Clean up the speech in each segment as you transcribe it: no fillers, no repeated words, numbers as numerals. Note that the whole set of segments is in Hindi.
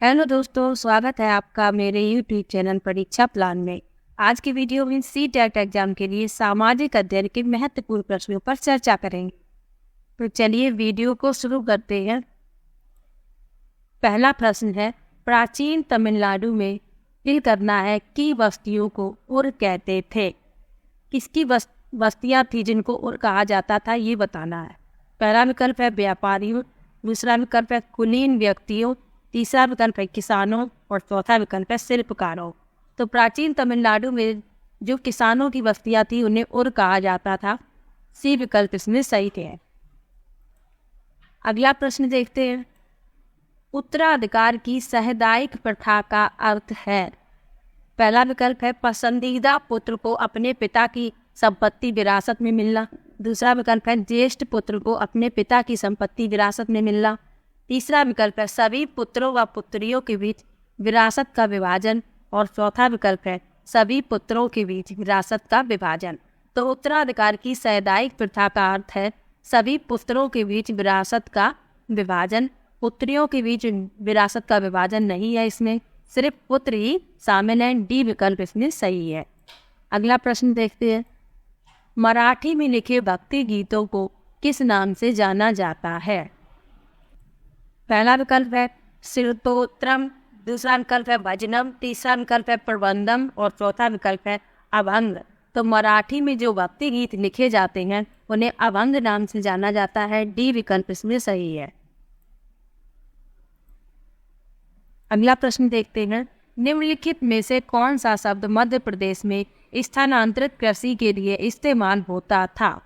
हेलो दोस्तों, स्वागत है आपका मेरे यूट्यूब चैनल परीक्षा प्लान में। आज की वीडियो में सी-टेट एग्जाम के लिए सामाजिक अध्ययन के महत्वपूर्ण प्रश्नों पर चर्चा करेंगे। तो चलिए वीडियो को शुरू करते हैं। पहला प्रश्न है, प्राचीन तमिलनाडु में यह करना है कि बस्तियों को उर कहते थे। किसकी बस्तियां थी जिनको उर कहा जाता था, ये बताना है। पहला विकल्प है व्यापारियों, दूसरा विकल्प है कुलीन व्यक्तियों, तीसरा विकल्प है किसानों और चौथा विकल्प है शिल्पकारों। तो प्राचीन तमिलनाडु में जो किसानों की बस्तियां थी उन्हें उर कहा जाता था। सी विकल्प इसमें सही है। अगला प्रश्न देखते हैं। उत्तराधिकार की सामुदायिक प्रथा का अर्थ है। पहला विकल्प है पसंदीदा पुत्र को अपने पिता की संपत्ति विरासत में मिलना, दूसरा विकल्प है ज्येष्ठ पुत्र को अपने पिता की संपत्ति विरासत में मिलना, तीसरा विकल्प है सभी पुत्रों व पुत्रियों के बीच विरासत का विभाजन और चौथा विकल्प है सभी पुत्रों के बीच विरासत का विभाजन। तो उत्तराधिकार की सामुदायिक प्रथा का अर्थ है सभी पुत्रों के बीच विरासत का विभाजन। पुत्रियों के बीच विरासत का विभाजन नहीं है, इसमें सिर्फ पुत्र ही शामिल हैं। डी विकल्प इसमें सही है। अगला प्रश्न देखते हैं। मराठी में लिखे भक्ति गीतों को किस नाम से जाना जाता है। पहला विकल्प है स्तोत्रम, दूसरा विकल्प है भजनम, तीसरा विकल्प है प्रबंधम और चौथा विकल्प है अभंग। तो मराठी में जो भक्ति गीत लिखे जाते हैं उन्हें अभंग नाम से जाना जाता है। डी विकल्प इसमें सही है। अगला प्रश्न देखते हैं। निम्नलिखित में से कौन सा शब्द मध्य प्रदेश में स्थानांतरित कृषि के लिए इस्तेमाल होता था।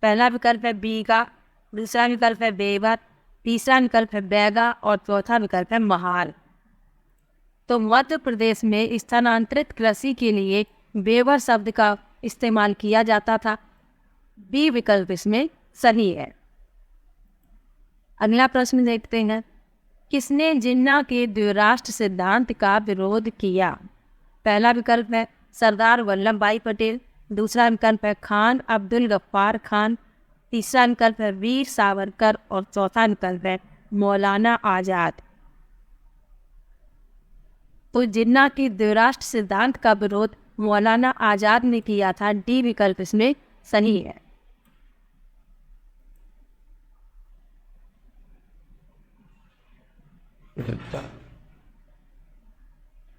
पहला विकल्प है बीघा, दूसरा विकल्प है बेवर, तीसरा विकल्प है बैगा और चौथा विकल्प है महाल। तो मध्य प्रदेश में स्थानांतरित कृषि के लिए बेवर शब्द का इस्तेमाल किया जाता था। बी विकल्प इसमें सही है। अगला प्रश्न देखते हैं। किसने जिन्ना के द्विराष्ट्र सिद्धांत का विरोध किया। पहला विकल्प है सरदार वल्लभ भाई पटेल, दूसरा विकल्प है खान अब्दुल गफ्फार खान, तीसरा विकल्प है वीर सावरकर और चौथा विकल्प है मौलाना आजाद। तो जिन्ना के द्विराष्ट्र सिद्धांत का विरोध मौलाना आजाद ने किया था। डी विकल्प इसमें सही है।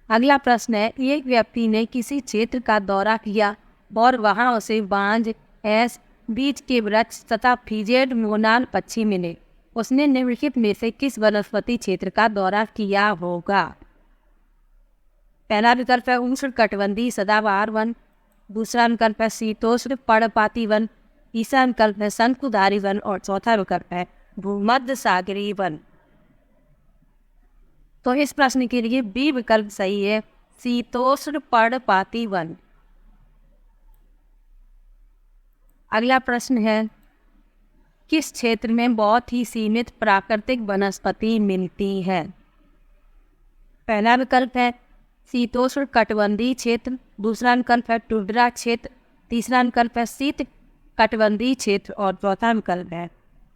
अगला प्रश्न है। एक व्यक्ति ने किसी क्षेत्र का दौरा किया और वहां उसे बांज, ऐस, बीज के वृक्ष तथा फिजेड मोनाल पक्षी मिले। उसने निम्नलिखित में से किस वनस्पति क्षेत्र का दौरा किया होगा। पहला विकल्प है उष्ण कटिबंधीय सदाबहार वन, दूसरा विकल्प है शीतोष्ण पर्णपाती वन, तीसरा विकल्प है शंकुधारी वन और चौथा विकल्प है भूमध्य सागरीय वन। तो इस प्रश्न के लिए बी विकल्प सही है, शीतोष्ण पर्णपाती वन। अगला प्रश्न है। किस क्षेत्र में बहुत ही सीमित प्राकृतिक वनस्पति मिलती है। पहला विकल्प है शीतोष्ण कटिबंधीय क्षेत्र, दूसरा विकल्प है टुंड्रा क्षेत्र, तीसरा विकल्प है शीत कटिबंधीय क्षेत्र और चौथा विकल्प है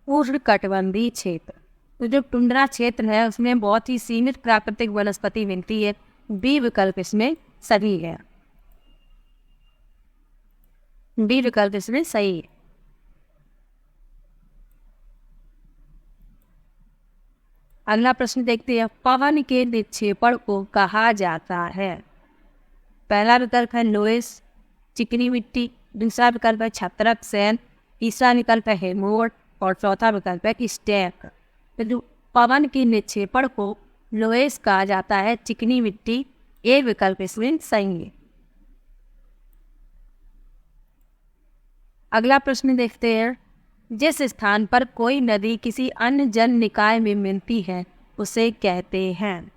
उष्ण कटिबंधीय क्षेत्र। तो जो टुंड्रा क्षेत्र है उसमें बहुत ही सीमित प्राकृतिक वनस्पति मिलती है। बी विकल्प इसमें सही है। बी विकल्प इसमें सही है। अगला प्रश्न देखते हैं। पवन के निक्षेपण को कहा जाता है। पहला विकल्प है लोएस, चिकनी मिट्टी, दूसरा विकल्प है छत्रक सैन, तीसरा विकल्प है हेमोड और चौथा विकल्प है स्टैक। तो जो पवन के निक्षेपण को लोएस कहा जाता है, चिकनी मिट्टी। ए विकल्प इसमें सही है। अगला प्रश्न देखते हैं। जिस स्थान पर कोई नदी किसी अन्य जल निकाय में मिलती है उसे कहते हैं।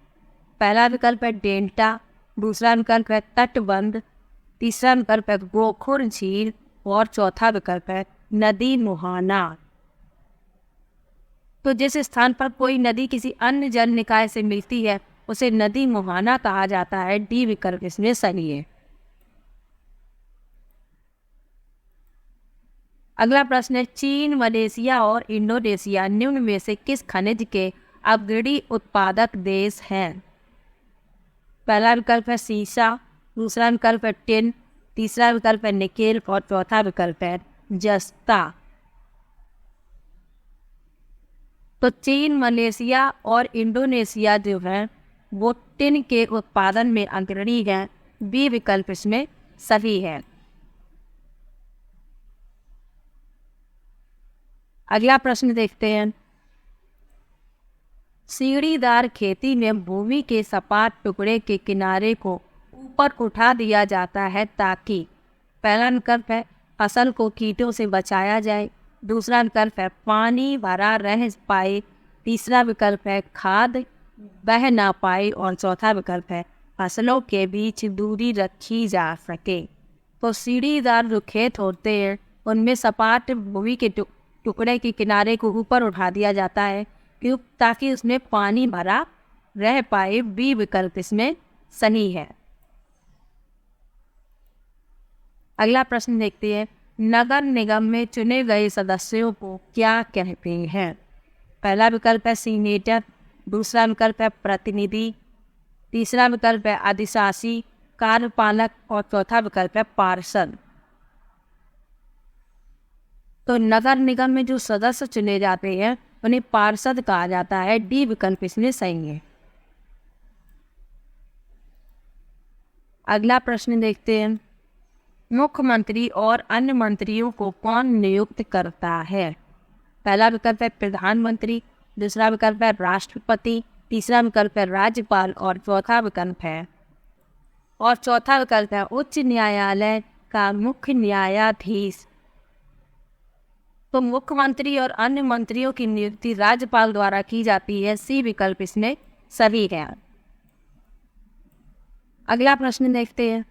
पहला विकल्प है डेल्टा, दूसरा विकल्प है तटबंध, तीसरा विकल्प है गोखुर झील और चौथा विकल्प है नदी मुहाना। तो जिस स्थान पर कोई नदी किसी अन्य जल निकाय से मिलती है उसे नदी मुहाना कहा जाता है। डी विकल्प इसमें सही है। अगला प्रश्न है। चीन, मलेशिया और इंडोनेशिया निम्न में से किस खनिज के अग्रणी उत्पादक देश हैं? पहला विकल्प है सीसा, दूसरा विकल्प है टिन, तीसरा विकल्प है निकेल और चौथा विकल्प है जस्ता। तो चीन, मलेशिया और इंडोनेशिया जो है वो टिन के उत्पादन में अग्रणी है। बी विकल्प इसमें सही है। अगला प्रश्न देखते हैं। सीढ़ीदार खेती में भूमि के सपाट टुकड़े के किनारे को ऊपर उठा दिया जाता है ताकि पहला विकल्प है फसल को कीटों से बचाया जाए, दूसरा विकल्प है पानी भरा रह पाए, तीसरा विकल्प है खाद बह ना पाए और चौथा विकल्प है फसलों के बीच दूरी रखी जा सके। तो सीढ़ीदार जो खेत होते हैं उनमें सपाट भूमि के टुकड़े के किनारे को ऊपर उठा दिया जाता है क्यों, ताकि उसमें पानी भरा रह पाए। बी विकल्प इसमें सही है। अगला प्रश्न देखते हैं। नगर निगम में चुने गए सदस्यों को क्या कहते हैं? पहला विकल्प है सीनेटर, दूसरा विकल्प है प्रतिनिधि, तीसरा विकल्प है अधिशासी कार्यपालक और चौथा विकल्प है पार्षद। तो नगर निगम में जो सदस्य चुने जाते हैं उन्हें पार्षद कहा जाता है। डी विकल्प इसमें सही है। अगला प्रश्न देखते हैं। मुख्यमंत्री और अन्य मंत्रियों को कौन नियुक्त करता है? पहला विकल्प है प्रधानमंत्री, दूसरा विकल्प है राष्ट्रपति, तीसरा विकल्प है राज्यपाल और चौथा विकल्प है उच्च न्यायालय का मुख्य न्यायाधीश। तो मुख्यमंत्री और अन्य मंत्रियों की नियुक्ति राज्यपाल द्वारा की जाती है। सी विकल्प इसमें सही है। अगला प्रश्न देखते हैं।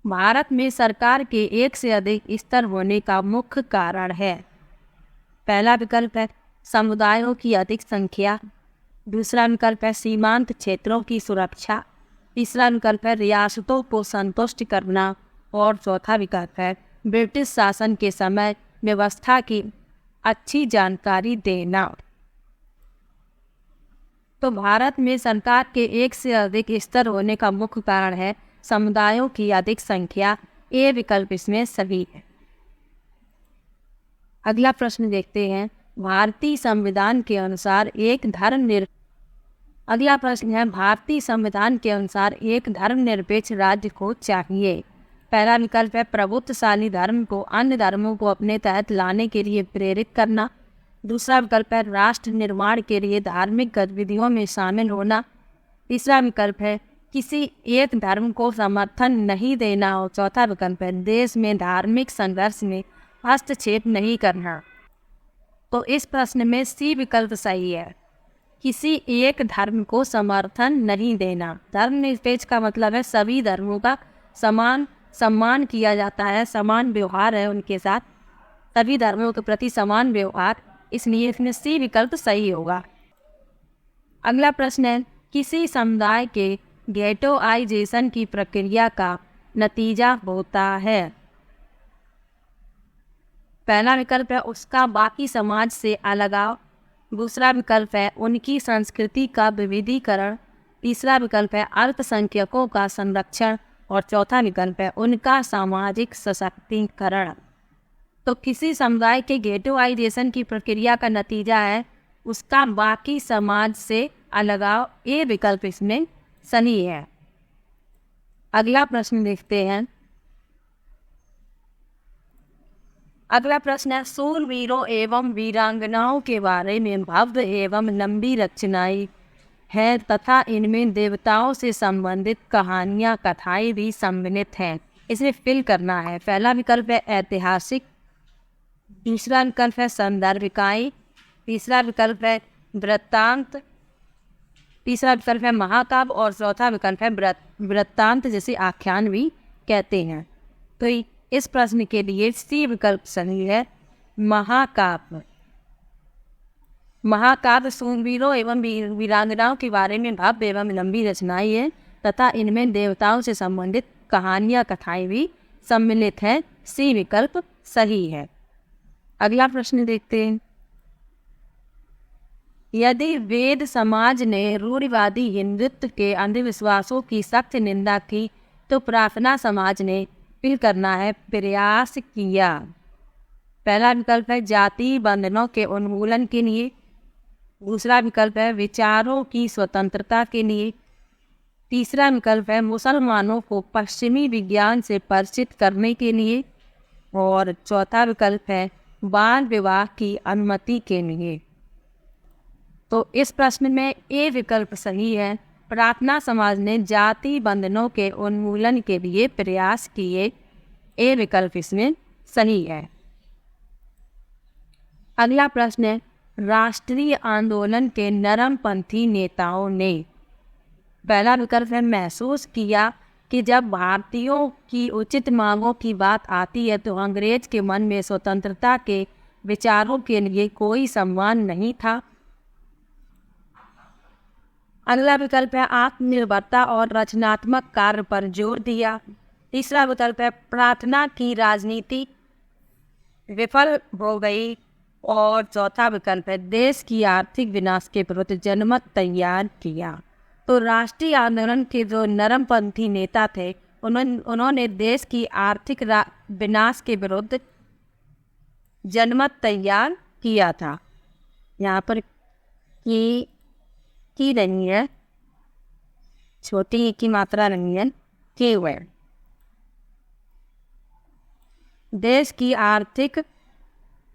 भारत में सरकार के एक से अधिक स्तर होने का मुख्य कारण है? पहला विकल्प है समुदायों की अधिक संख्या, दूसरा विकल्प है सीमांत क्षेत्रों की सुरक्षा, तीसरा विकल्प है रियासतों को संतुष्ट करना और चौथा विकल्प है ब्रिटिश शासन के समय व्यवस्था की अच्छी जानकारी देना। तो भारत में सरकार के एक से अधिक स्तर होने का मुख्य कारण है समुदायों की अधिक संख्या। ए विकल्प इसमें सही है। अगला प्रश्न देखते हैं। भारतीय संविधान के अनुसार एक धर्मनिरपेक्ष राज्य को चाहिए। पहला विकल्प है प्रभुत्वशाली धर्म को अन्य धर्मों को अपने तहत लाने के लिए प्रेरित करना, दूसरा विकल्प है राष्ट्र निर्माण के लिए धार्मिक गतिविधियों में शामिल होना, तीसरा विकल्प है किसी एक धर्म को समर्थन नहीं देना और चौथा विकल्प है देश में धार्मिक संघर्ष में हस्तक्षेप नहीं करना। तो इस प्रश्न में सी विकल्प सही है, किसी एक धर्म को समर्थन नहीं देना। धर्मनिरपेक्ष का मतलब है सभी धर्मों का समान सम्मान किया जाता है, समान व्यवहार है उनके साथ, सभी धर्मों के प्रति समान व्यवहार, इसलिए इसमें सी विकल्प सही होगा। अगला प्रश्न है। किसी समुदाय के गेटोआइजेशन की प्रक्रिया का नतीजा होता है? पहला विकल्प है उसका बाकी समाज से अलगाव, दूसरा विकल्प है उनकी संस्कृति का विविधीकरण, तीसरा विकल्प है अल्पसंख्यकों का संरक्षण और चौथा विकल्प है उनका सामाजिक सशक्तिकरण। तो किसी समुदाय के गेटोआइजेशन की प्रक्रिया का नतीजा है उसका बाकी समाज से अलगाव। ए विकल्प इसमें सही है। अगला प्रश्न देखते हैं। अगला प्रश्न है। शूरवीरों एवं वीरांगनाओं के बारे में भव्य एवं लंबी रचनाएं हैं तथा इनमें देवताओं से संबंधित कहानियां कथाएं भी सम्मिलित हैं। इसे फिल करना है। पहला विकल्प है ऐतिहासिक, दूसरा विकल्प है संदर्भिकाएं, तीसरा विकल्प है वृत्तांत, तीसरा विकल्प है महाकाव्य और चौथा विकल्प है वृत्तांत जिसे आख्यान भी कहते हैं। तो इस प्रश्न के लिए सी विकल्प सही है, महाकाव्य। महाकाव्य शूरवीरों एवं वीरांगनाओं के बारे में भव्य एवं लंबी रचनाएं हैं तथा इनमें देवताओं से संबंधित कहानियां कथाएं भी सम्मिलित हैं। सी विकल्प सही है। अगला प्रश्न देखते हैं। यदि वेद समाज ने रूढ़िवादी हिंदुत्व के अंधविश्वासों की सख्त निंदा की तो प्रार्थना समाज ने फिर करना है प्रयास किया। पहला विकल्प है जाति बंधनों के उन्मूलन के लिए, दूसरा विकल्प है विचारों की स्वतंत्रता के लिए, तीसरा विकल्प है मुसलमानों को पश्चिमी विज्ञान से परिचित करने के लिए, और चौथा विकल्प है बाल विवाह की अनुमति के लिए। तो इस प्रश्न में ए विकल्प सही है। प्रार्थना समाज ने जाति बंधनों के उन्मूलन के लिए प्रयास किए। ए विकल्प इसमें सही है। अगला प्रश्न है राष्ट्रीय आंदोलन के नरमपंथी नेताओं ने। पहला विकल्प है महसूस किया कि जब भारतीयों की उचित मांगों की बात आती है तो अंग्रेज के मन में स्वतंत्रता के विचारों के लिए कोई सम्मान नहीं था। अगला विकल्प है आत्मनिर्भरता और रचनात्मक कार्य पर जोर दिया। तीसरा विकल्प है प्रार्थना की राजनीति विफल हो गई, और चौथा विकल्प है देश की आर्थिक विनाश के विरुद्ध जनमत तैयार किया। तो राष्ट्रीय आंदोलन के जो नरमपंथी नेता थे उन्होंने देश की आर्थिक विनाश के विरुद्ध जनमत तैयार किया था। यहाँ पर की नहीं है, छोटी की मात्रा नहीं है, की हुए देश की आर्थिक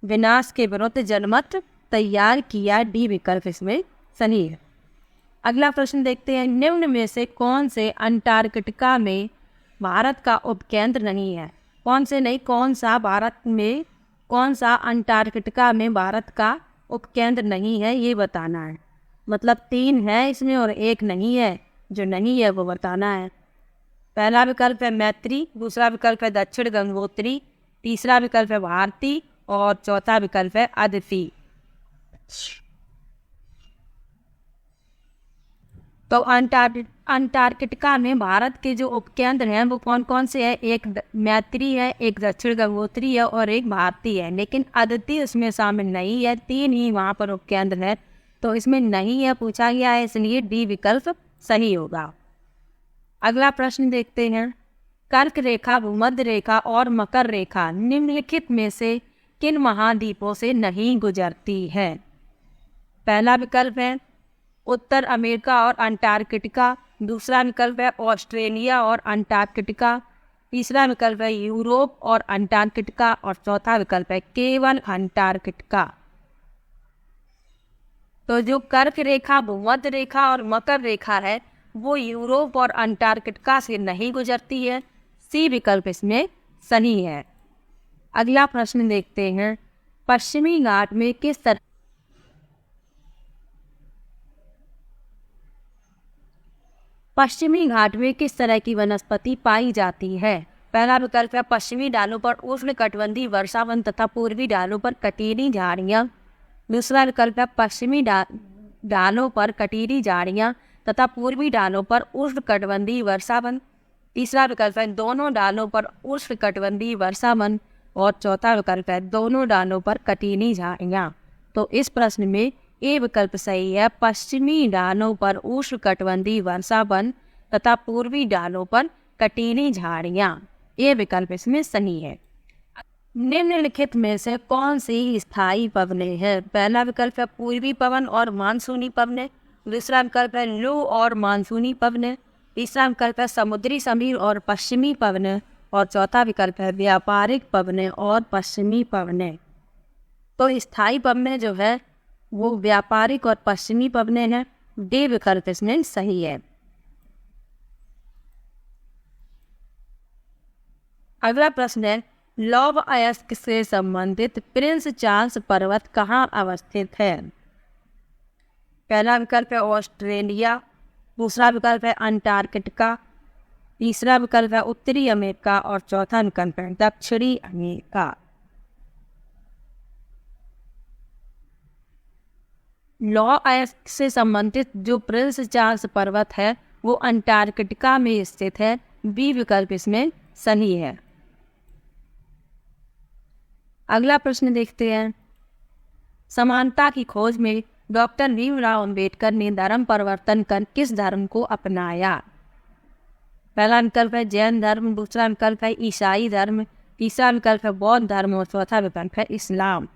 विनाश के विरुद्ध जनमत तैयार किया। डी विकल्प इसमें सही है। अगला प्रश्न देखते हैं निम्न में से कौन से अंटार्कटिका में भारत का उपकेंद्र नहीं है। कौन से नहीं, कौन सा अंटार्कटिका में भारत का उपकेंद्र नहीं है ये बताना है। मतलब 3 है इसमें और 1 नहीं है, जो नहीं है वो बताना है। पहला विकल्प है मैत्री, दूसरा विकल्प है दक्षिण गंगोत्री, तीसरा विकल्प है भारती, और चौथा विकल्प है अदिति। तो अंटार्कटिका में भारत के जो उपकेंद्र हैं वो कौन कौन से हैं? एक मैत्री है, एक दक्षिण गंगोत्री है और एक भारती है, लेकिन अदिति उसमें शामिल नहीं है। 3 ही वहाँ पर उपकेंद्र है, तो इसमें नहीं है पूछा गया है, इसलिए डी विकल्प सही होगा। अगला प्रश्न देखते हैं कर्क रेखा, भूमध्य रेखा और मकर रेखा निम्नलिखित में से किन महाद्वीपों से नहीं गुजरती है? पहला विकल्प है उत्तर अमेरिका और अंटार्कटिका, दूसरा विकल्प है ऑस्ट्रेलिया और अंटार्कटिका, तीसरा विकल्प है यूरोप और अंटार्कटिका, और चौथा विकल्प है केवल अंटार्कटिका। तो जो कर्क रेखा, भूमध्य रेखा और मकर रेखा है वो यूरोप और अंटार्कटिका से नहीं गुजरती है। सी विकल्प इसमें सही है। अगला प्रश्न देखते हैं पश्चिमी घाट में किस तरह की वनस्पति पाई जाती है? पहला विकल्प है पश्चिमी ढालों पर उष्णकटिबंधीय वर्षावन तथा पूर्वी ढालों पर कटीली झाड़ियाँ, दूसरा विकल्प है पश्चिमी ढालों पर कटीली झाड़ियाँ तथा पूर्वी ढालों पर उष्णकटिबंधीय वर्षावन, तीसरा विकल्प है दोनों ढालों पर उष्णकटिबंधीय वर्षावन, और चौथा विकल्प है दोनों ढालों पर कटीली झाड़ियाँ। तो इस प्रश्न में ए विकल्प सही है, पश्चिमी ढालों पर उष्णकटिबंधीय वर्षावन तथा पूर्वी ढालों पर कटीली झाड़ियाँ। ए विकल्प इसमें सही है। निम्नलिखित में से कौन सी स्थायी पवनें हैं? पहला विकल्प है पूर्वी पवन और मानसूनी पवनें, दूसरा विकल्प है लू और मानसूनी पवनें, तीसरा विकल्प है समुद्री समीर और पश्चिमी पवनें, और चौथा विकल्प है व्यापारिक पवनें और पश्चिमी पवनें। तो स्थायी पवनें जो है वो व्यापारिक और पश्चिमी पवनें हैं। डी विकल्प इसमें सही है। अगला प्रश्न है लौह अयस्क से संबंधित प्रिंस चार्ल्स पर्वत कहाँ अवस्थित है? पहला विकल्प है ऑस्ट्रेलिया, दूसरा विकल्प है अंटार्कटिका, तीसरा विकल्प है उत्तरी अमेरिका, और चौथा विकल्प है दक्षिणी अमेरिका। लौह अयस्क से संबंधित जो प्रिंस चार्ल्स पर्वत है वो अंटार्कटिका में स्थित है। बी विकल्प इसमें सही है। अगला प्रश्न देखते हैं समानता की खोज में डॉक्टर भीमराव अंबेडकर ने धर्म परिवर्तन कर किस धर्म को अपनाया? पहला विकल्प है जैन धर्म, दूसरा विकल्प है ईसाई धर्म, तीसरा विकल्प है बौद्ध धर्म और चौथा विकल्प है इस्लाम।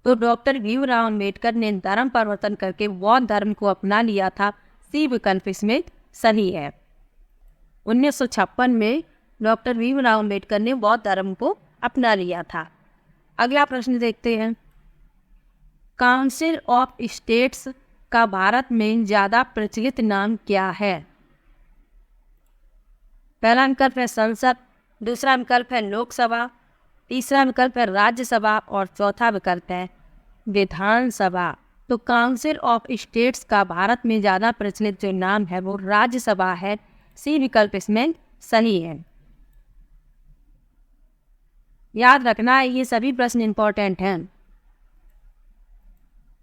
तो डॉक्टर भीमराव अंबेडकर ने धर्म परिवर्तन करके बौद्ध धर्म को अपना लिया था। सी विकल्प इसमें सही है। 1956 में डॉक्टर भीमराव अंबेडकर ने बौद्ध धर्म को अपना लिया था। अगला प्रश्न देखते हैं। काउंसिल ऑफ स्टेट्स का भारत में ज़्यादा प्रचलित नाम क्या है? पहला विकल्प है संसद, दूसरा विकल्प है लोकसभा, तीसरा विकल्प है राज्यसभा और चौथा विकल्प है विधानसभा। तो काउंसिल ऑफ स्टेट्स का भारत में ज़्यादा प्रचलित जो नाम है वो राज्यसभा है। सी विकल्प इसमें सही है। याद रखना ये सभी प्रश्न इंपॉर्टेंट हैं,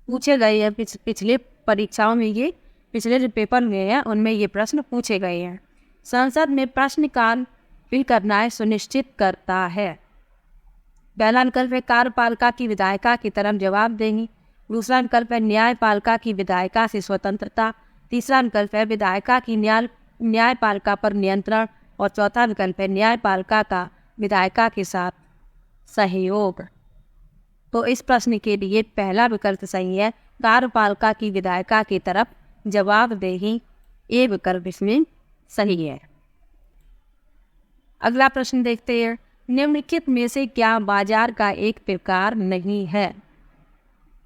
पूछे गए हैं पिछले परीक्षाओं में। ये पिछले जो पेपर हुए हैं उनमें ये प्रश्न पूछे गए हैं। संसद में प्रश्नकाल फिल करना सुनिश्चित करता है। पहला विकल्प है कार्यपालिका की विधायिका की तरफ जवाब देंगी, दूसरा विकल्प है न्यायपालिका की विधायिका से स्वतंत्रता, तीसरा विकल्प है विधायिका की न्यायपालिका पर नियंत्रण और चौथा विकल्प है न्यायपालिका का विधायिका के साथ सहयोग। तो इस प्रश्न के लिए पहला विकल्प सही है, कार्यपालिका की विधायिका की तरफ जवाबदेही। ये विकल्प इसमें सही है। अगला प्रश्न देखते हैं। निम्नलिखित में से क्या बाजार का एक प्रकार नहीं है?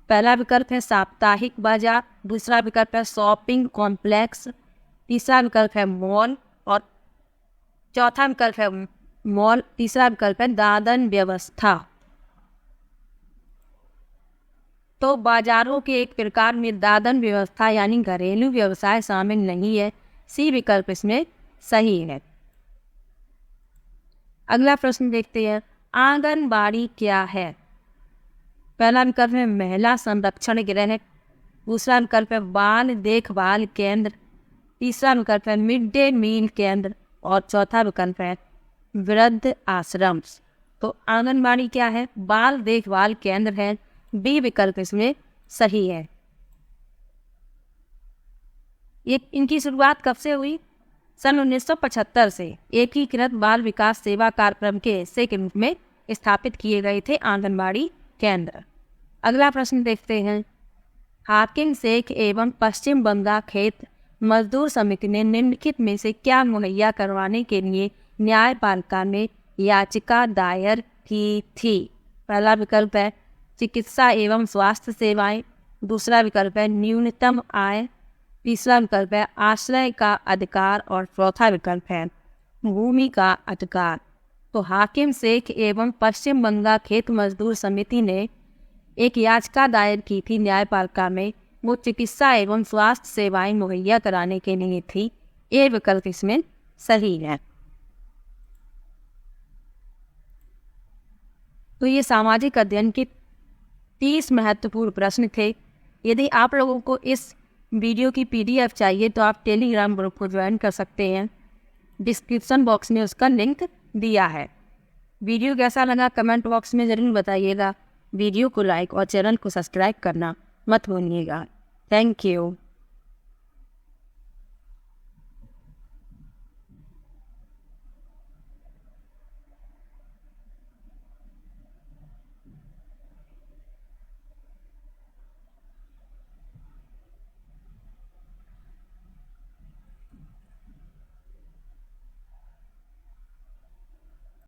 पहला विकल्प है साप्ताहिक बाजार, दूसरा विकल्प है शॉपिंग कॉम्प्लेक्स, तीसरा विकल्प है मॉल और चौथा विकल्प है मॉल, तीसरा विकल्प है दादन व्यवस्था। तो बाजारों के एक प्रकार में दादन व्यवस्था यानी घरेलू व्यवसाय शामिल नहीं है। सी विकल्प इसमें सही है। अगला प्रश्न देखते हैं। आंगनबाड़ी क्या है? पहला विकल्प है महिला संरक्षण गृह, दूसरा विकल्प है बाल देखभाल केंद्र, तीसरा विकल्प है मिड डे मील केंद्र और चौथा विकल्प है वृद्ध आश्रम। तो आंगनबाड़ी क्या है? बाल देखभाल केंद्र है। बी विकल्प इसमें सही है। ये इनकी शुरुआत कब से हुई? सन 1975 से एकीकृत बाल विकास सेवा कार्यक्रम के हिस्से के रूप में स्थापित किए गए थे आंगनबाड़ी केंद्र। अगला प्रश्न देखते हैं। हाकिम शेख एवं पश्चिम बंगाल खेत मजदूर समिति ने निम्नलिखित में से क्या मुहैया करवाने के लिए न्यायपालिका में याचिका दायर की थी? पहला विकल्प है चिकित्सा एवं स्वास्थ्य सेवाएं, दूसरा विकल्प है न्यूनतम आय, तीसरा विकल्प है आश्रय का अधिकार और चौथा विकल्प है भूमि का अधिकार। तो हाकिम शेख एवं पश्चिम बंगाल खेत मजदूर समिति ने एक याचिका दायर की थी न्यायपालिका में, वो चिकित्सा एवं स्वास्थ्य सेवाएं मुहैया कराने के लिए थी। ये विकल्प इसमें सही है। तो ये सामाजिक अध्ययन के 30 महत्वपूर्ण प्रश्न थे। यदि आप लोगों को इस वीडियो की PDF चाहिए तो आप टेलीग्राम ग्रुप को ज्वाइन कर सकते हैं। डिस्क्रिप्शन बॉक्स में उसका लिंक दिया है। वीडियो कैसा लगा कमेंट बॉक्स में ज़रूर बताइएगा। वीडियो को लाइक और चैनल को सब्सक्राइब करना मत भूलिएगा। Thank you.